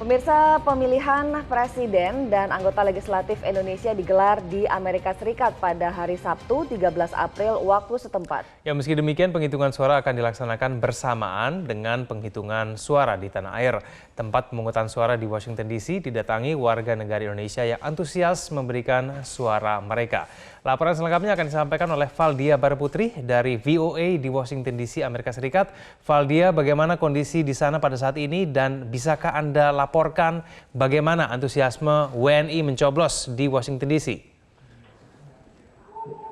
Pemirsa, pemilihan presiden dan anggota legislatif Indonesia digelar di Amerika Serikat pada hari Sabtu 13 April waktu setempat. Ya, meski demikian penghitungan suara akan dilaksanakan bersamaan dengan penghitungan suara di tanah air. Tempat pemungutan suara di Washington DC didatangi warga negara Indonesia yang antusias memberikan suara mereka. Laporan selengkapnya akan disampaikan oleh Valdia Baraputri dari VOA di Washington DC, Amerika Serikat. Valdia, bagaimana kondisi di sana pada saat ini dan bisakah Anda laporkan bagaimana antusiasme WNI mencoblos di Washington DC?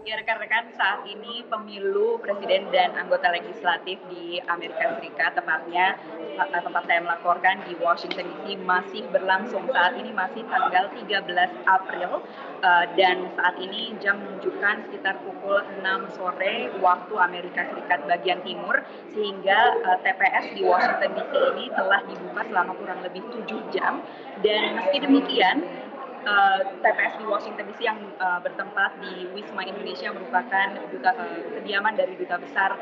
Ya, rekan-rekan, saat ini pemilu presiden dan anggota legislatif di Amerika Serikat, tepatnya tempat saya melaporkan di Washington DC, masih berlangsung. Saat ini masih tanggal 13 April dan saat ini jam menunjukkan sekitar pukul 6 sore waktu Amerika Serikat bagian timur, sehingga TPS di Washington DC ini telah dibuka selama kurang lebih 7 jam. Dan meski demikian, TPS di Washington DC yang bertempat di Wisma Indonesia merupakan kediaman dari Duta Besar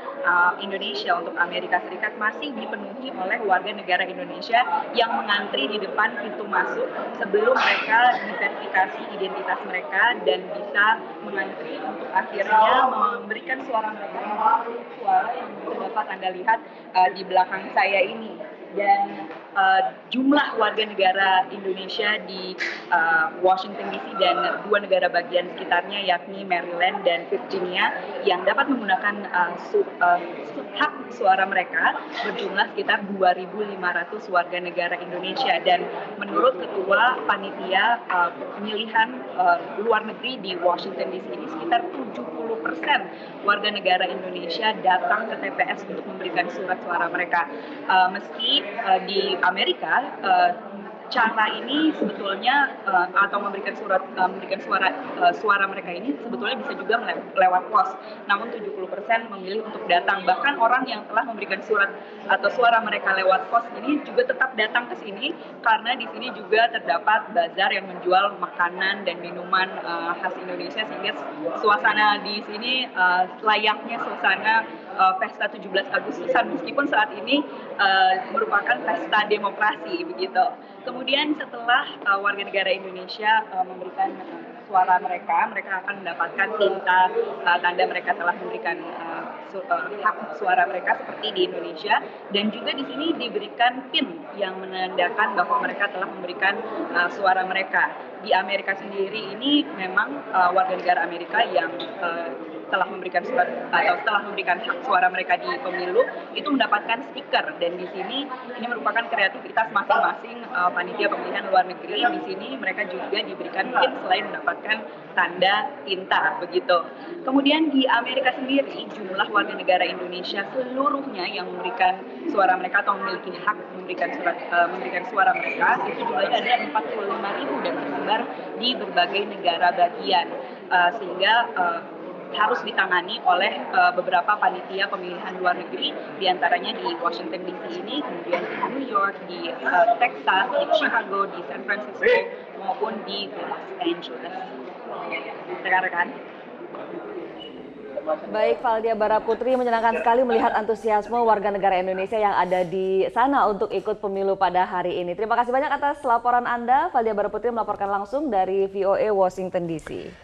Indonesia untuk Amerika Serikat masih dipenuhi oleh warga negara Indonesia yang mengantri di depan pintu masuk sebelum mereka diverifikasi identitas mereka dan bisa mengantri untuk akhirnya memberikan suara mereka, suara yang dapat Anda lihat di belakang saya ini. Dan jumlah warga negara Indonesia di Washington DC dan dua negara bagian sekitarnya yakni Maryland dan Virginia yang dapat menggunakan hak suara mereka berjumlah sekitar 2.500 warga negara Indonesia. Dan menurut Ketua Panitia Pemilihan Luar Negeri di Washington DC ini, sekitar 70% warga negara Indonesia datang ke TPS untuk memberikan surat suara mereka. Meski di Amerika cara ini sebetulnya atau memberikan suara mereka ini sebetulnya bisa juga lewat pos. Namun 70% memilih untuk datang. Bahkan orang yang telah memberikan surat atau suara mereka lewat pos ini juga tetap datang ke sini karena di sini juga terdapat bazar yang menjual makanan dan minuman khas Indonesia, sehingga suasana di sini layaknya suasana pesta 17 Agustusan, meskipun saat ini merupakan pesta demokrasi begitu. Kemudian setelah warga negara Indonesia memberikan suara mereka akan mendapatkan tinta tanda mereka telah memberikan hak suara mereka seperti di Indonesia, dan juga di sini diberikan PIN yang menandakan bahwa mereka telah memberikan suara mereka. Di Amerika sendiri ini memang warga negara Amerika yang telah memberikan surat atau telah memberikan hak suara mereka di pemilu itu mendapatkan stiker, dan di sini ini merupakan kreativitas masing-masing panitia pemilihan luar negeri. Di sini mereka juga diberikan PIN selain mendapatkan tanda tinta begitu. Kemudian di Amerika sendiri jumlah warga negara Indonesia seluruhnya yang memberikan suara mereka atau memiliki hak memberikan suara mereka itu jumlahnya ada 45.000 dan tersebar di berbagai negara bagian, sehingga harus ditangani oleh beberapa panitia pemilihan luar negeri, diantaranya di Washington DC ini, kemudian di New York, di Texas, di Chicago, di San Francisco, maupun di Los Angeles. Rekan-rekan. Baik, Valdia Baraputri, menyenangkan sekali melihat antusiasme warga negara Indonesia yang ada di sana untuk ikut pemilu pada hari ini. Terima kasih banyak atas laporan Anda. Valdia Baraputri melaporkan langsung dari VOA Washington DC.